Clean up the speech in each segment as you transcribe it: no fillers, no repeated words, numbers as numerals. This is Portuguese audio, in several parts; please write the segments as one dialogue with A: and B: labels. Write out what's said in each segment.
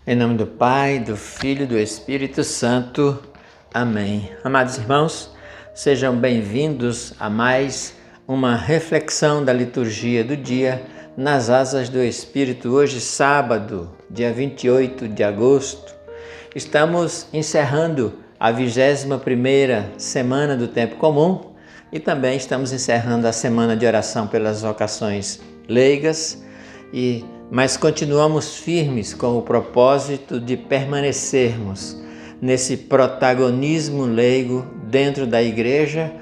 A: Em nome do Pai, do Filho e do Espírito Santo. Amém. Amados irmãos, sejam bem-vindos a mais uma reflexão da liturgia do dia nas asas do Espírito. Hoje, sábado, dia 28 de agosto, estamos encerrando a 21ª semana do Tempo Comum e também estamos encerrando a semana de oração pelas vocações leigas, mas continuamos firmes com o propósito de permanecermos nesse protagonismo leigo dentro da Igreja,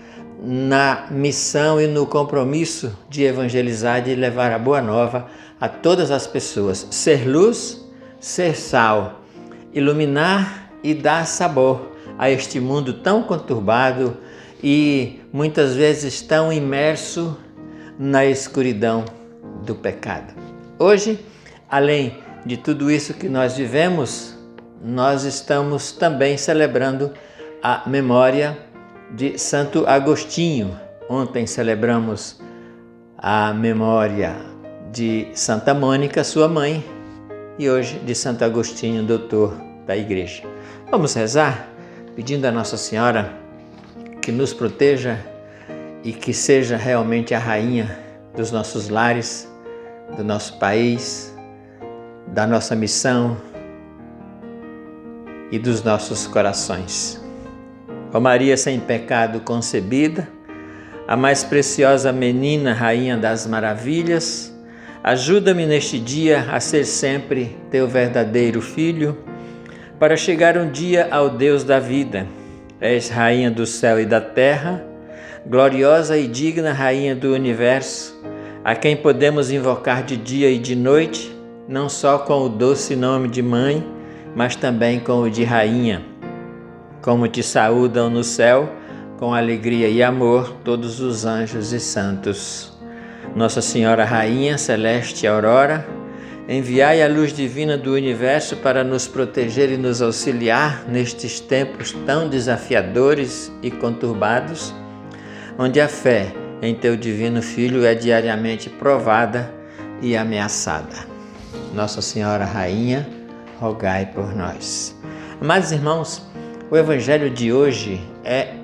A: na missão e no compromisso de evangelizar, de levar a boa nova a todas as pessoas. Ser luz, ser sal, iluminar e dar sabor a este mundo tão conturbado e muitas vezes tão imerso na escuridão do pecado. Hoje, além de tudo isso que nós vivemos, nós estamos também celebrando a memória de Santo Agostinho. Ontem celebramos a memória de Santa Mônica, sua mãe, e hoje de Santo Agostinho, doutor da Igreja. Vamos rezar pedindo a Nossa Senhora que nos proteja e que seja realmente a rainha dos nossos lares, do nosso país, da nossa missão e dos nossos corações. Ó Maria sem pecado concebida, a mais preciosa menina, rainha das maravilhas, ajuda-me neste dia a ser sempre teu verdadeiro filho, para chegar um dia ao Deus da vida. És rainha do céu e da terra, gloriosa e digna rainha do universo, a quem podemos invocar de dia e de noite, não só com o doce nome de mãe, mas também com o de rainha. Como te saúdam no céu, com alegria e amor, todos os anjos e santos. Nossa Senhora Rainha, Celeste Aurora, enviai a luz divina do universo para nos proteger e nos auxiliar nestes tempos tão desafiadores e conturbados, onde a fé em teu divino Filho é diariamente provada e ameaçada. Nossa Senhora Rainha, rogai por nós. Amados irmãos, o Evangelho de hoje é,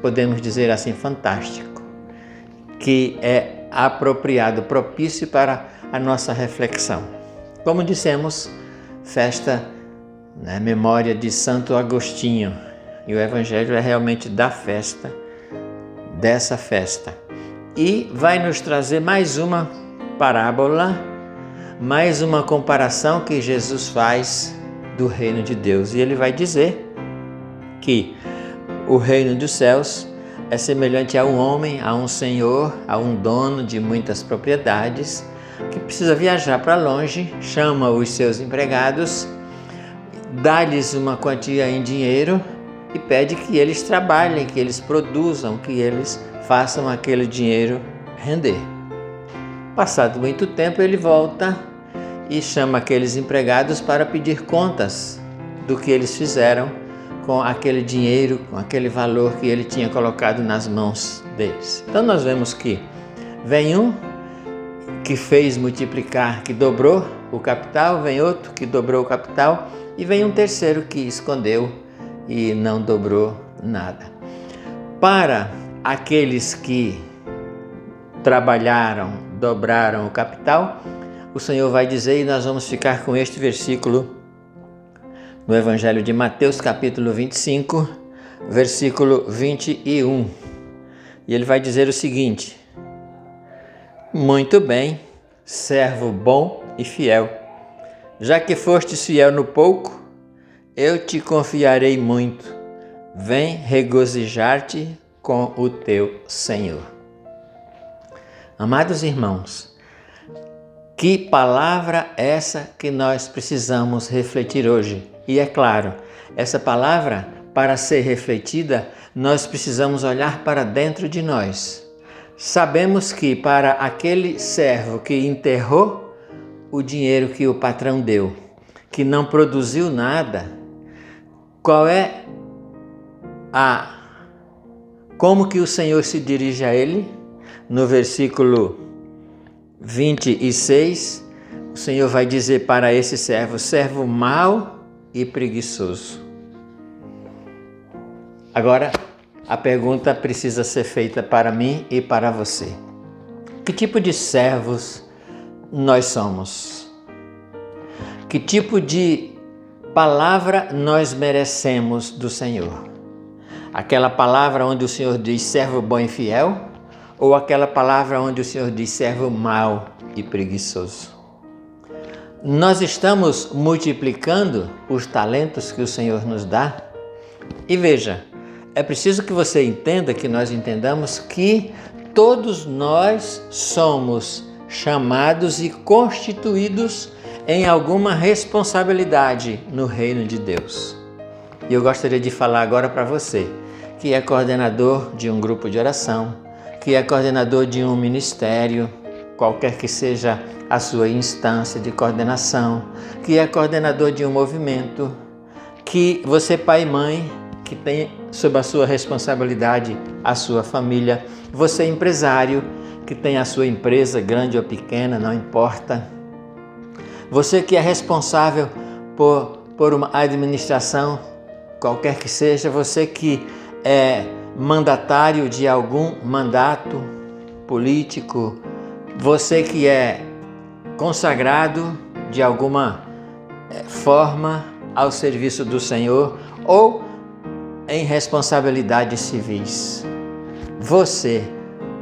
A: podemos dizer assim, fantástico, que é apropriado, propício para a nossa reflexão. Como dissemos, festa, memória de Santo Agostinho, e o Evangelho é realmente da festa, dessa festa. E vai nos trazer mais uma parábola, mais uma comparação que Jesus faz do reino de Deus. E ele vai dizer que o reino dos céus é semelhante a um homem, a um senhor, a um dono de muitas propriedades, que precisa viajar para longe, chama os seus empregados, dá-lhes uma quantia em dinheiro e pede que eles trabalhem, que eles produzam, que eles façam aquele dinheiro render. Passado muito tempo, ele volta e chama aqueles empregados para pedir contas do que eles fizeram com aquele dinheiro, com aquele valor que ele tinha colocado nas mãos deles. Então nós vemos que vem um que fez multiplicar, que dobrou o capital, vem outro que dobrou o capital e vem um terceiro que escondeu e não dobrou nada. Para aqueles que trabalharam, dobraram o capital, o Senhor vai dizer, e nós vamos ficar com este versículo no Evangelho de Mateus, capítulo 25, versículo 21. E ele vai dizer o seguinte: muito bem, servo bom e fiel. Já que fostes fiel no pouco, eu te confiarei muito. Vem regozijar-te com o teu Senhor. Amados irmãos, que palavra essa que nós precisamos refletir hoje? E é claro, essa palavra, para ser refletida, nós precisamos olhar para dentro de nós. Sabemos que para aquele servo que enterrou o dinheiro que o patrão deu, que não produziu nada, como que o Senhor se dirige a ele? No versículo 26, o Senhor vai dizer para esse servo, servo mau e preguiçoso. Agora, a pergunta precisa ser feita para mim e para você. Que tipo de servos nós somos? Que tipo de palavra nós merecemos do Senhor? Aquela palavra onde o Senhor diz servo bom e fiel? Ou aquela palavra onde o Senhor diz servo mau e preguiçoso? Nós estamos multiplicando os talentos que o Senhor nos dá? E veja, é preciso que você entenda, que nós entendamos que todos nós somos chamados e constituídos em alguma responsabilidade no reino de Deus. E eu gostaria de falar agora para você, que é coordenador de um grupo de oração, que é coordenador de um ministério, qualquer que seja a sua instância de coordenação, que é coordenador de um movimento, que você, pai e mãe, que tem sob a sua responsabilidade a sua família, você, empresário, que tem a sua empresa, grande ou pequena, não importa. Você que é responsável por uma administração, qualquer que seja, você que é mandatário de algum mandato político, você que é consagrado de alguma forma ao serviço do Senhor ou em responsabilidades civis. Você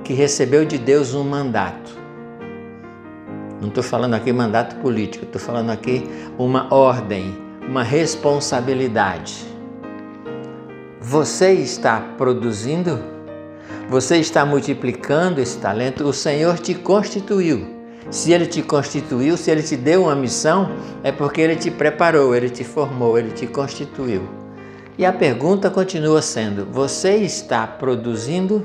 A: que recebeu de Deus um mandato. Não estou falando aqui mandato político, estou falando aqui uma ordem, uma responsabilidade. Você está produzindo? Você está multiplicando esse talento? O Senhor te constituiu. Se Ele te constituiu, se Ele te deu uma missão, é porque Ele te preparou, Ele te formou, Ele te constituiu. E a pergunta continua sendo, você está produzindo?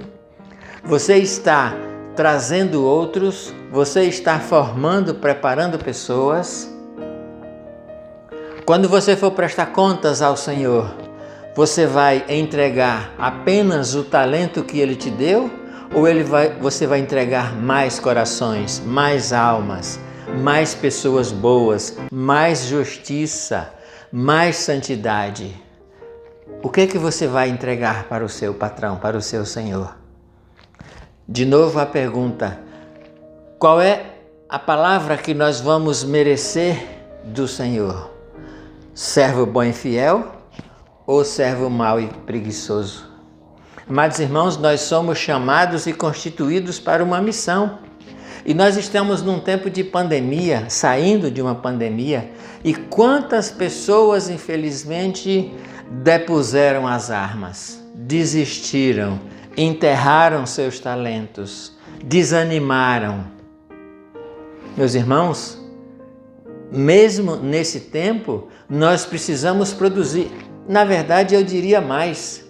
A: Você está trazendo outros? Você está formando, preparando pessoas? Quando você for prestar contas ao Senhor, você vai entregar apenas o talento que Ele te deu? Ou você vai entregar mais corações, mais almas, mais pessoas boas, mais justiça, mais santidade? O que é que você vai entregar para o seu patrão, para o seu Senhor? De novo a pergunta, qual é a palavra que nós vamos merecer do Senhor? Servo bom e fiel ou servo mau e preguiçoso? Amados irmãos, nós somos chamados e constituídos para uma missão. E nós estamos num tempo de pandemia, saindo de uma pandemia, e quantas pessoas, infelizmente, depuseram as armas, desistiram, enterraram seus talentos, desanimaram. Meus irmãos, mesmo nesse tempo, nós precisamos produzir. Na verdade, eu diria mais.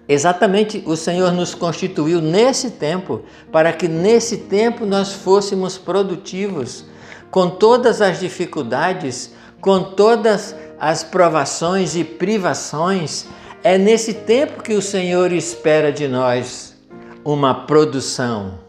A: Exatamente, o Senhor nos constituiu nesse tempo, para que nesse tempo nós fôssemos produtivos, com todas as dificuldades, com todas as provações e privações. É nesse tempo que o Senhor espera de nós uma produção.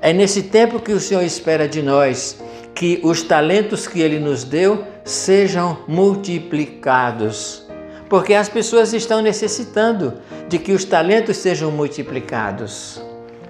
A: É nesse tempo que o Senhor espera de nós que os talentos que Ele nos deu sejam multiplicados. Porque as pessoas estão necessitando de que os talentos sejam multiplicados.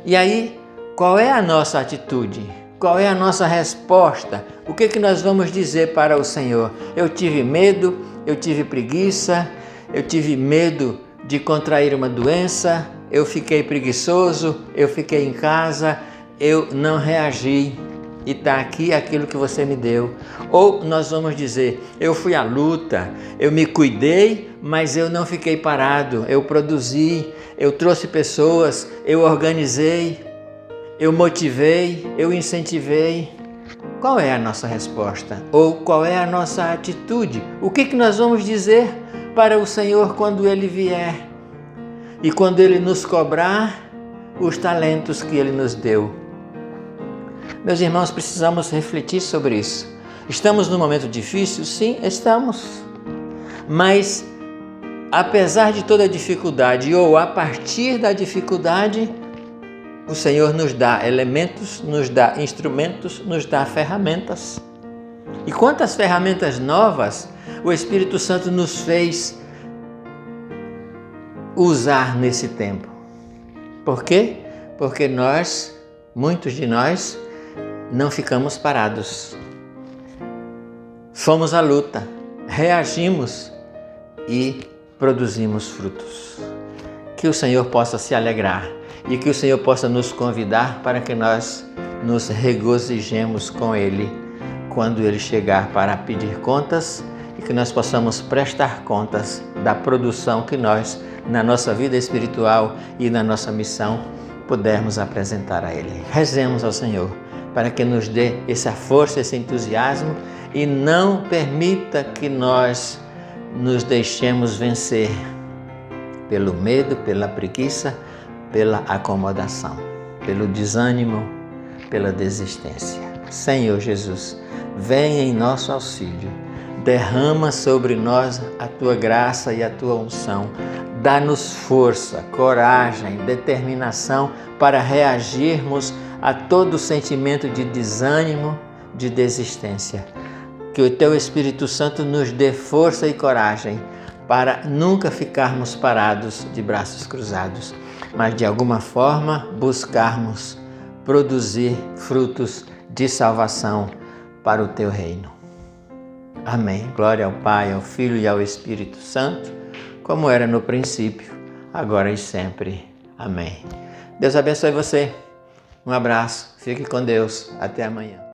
A: E aí, qual é a nossa atitude? Qual é a nossa resposta? O que é que nós vamos dizer para o Senhor? Eu tive medo, eu tive preguiça, eu tive medo de contrair uma doença, eu fiquei preguiçoso, eu fiquei em casa, eu não reagi. E está aqui aquilo que você me deu. Ou nós vamos dizer, eu fui à luta, eu me cuidei, mas eu não fiquei parado, eu produzi, eu trouxe pessoas, eu organizei, eu motivei, eu incentivei. Qual é a nossa resposta? Ou qual é a nossa atitude? O que nós vamos dizer para o Senhor quando Ele vier? E quando Ele nos cobrar os talentos que Ele nos deu? Meus irmãos, precisamos refletir sobre isso. Estamos num momento difícil? Sim, estamos. Mas, apesar de toda a dificuldade ou a partir da dificuldade, O Senhor nos dá elementos, nos dá instrumentos, nos dá ferramentas. E quantas ferramentas novas o Espírito Santo nos fez usar nesse tempo. Por quê? Porque muitos de nós, não ficamos parados. Fomos à luta, reagimos e produzimos frutos. Que o Senhor possa se alegrar e que o Senhor possa nos convidar para que nós nos regozijemos com Ele quando Ele chegar para pedir contas e que nós possamos prestar contas da produção que nós, na nossa vida espiritual e na nossa missão, pudermos apresentar a Ele. Rezemos ao Senhor para que nos dê essa força, esse entusiasmo e não permita que nós nos deixemos vencer pelo medo, pela preguiça, pela acomodação, pelo desânimo, pela desistência. Senhor Jesus, vem em nosso auxílio, derrama sobre nós a Tua graça e a Tua unção, dá-nos força, coragem, determinação para reagirmos a todo sentimento de desânimo, de desistência. Que o Teu Espírito Santo nos dê força e coragem para nunca ficarmos parados de braços cruzados, mas de alguma forma buscarmos produzir frutos de salvação para o Teu reino. Amém. Glória ao Pai, ao Filho e ao Espírito Santo, como era no princípio, agora e sempre. Amém. Deus abençoe você. Um abraço. Fique com Deus. Até amanhã.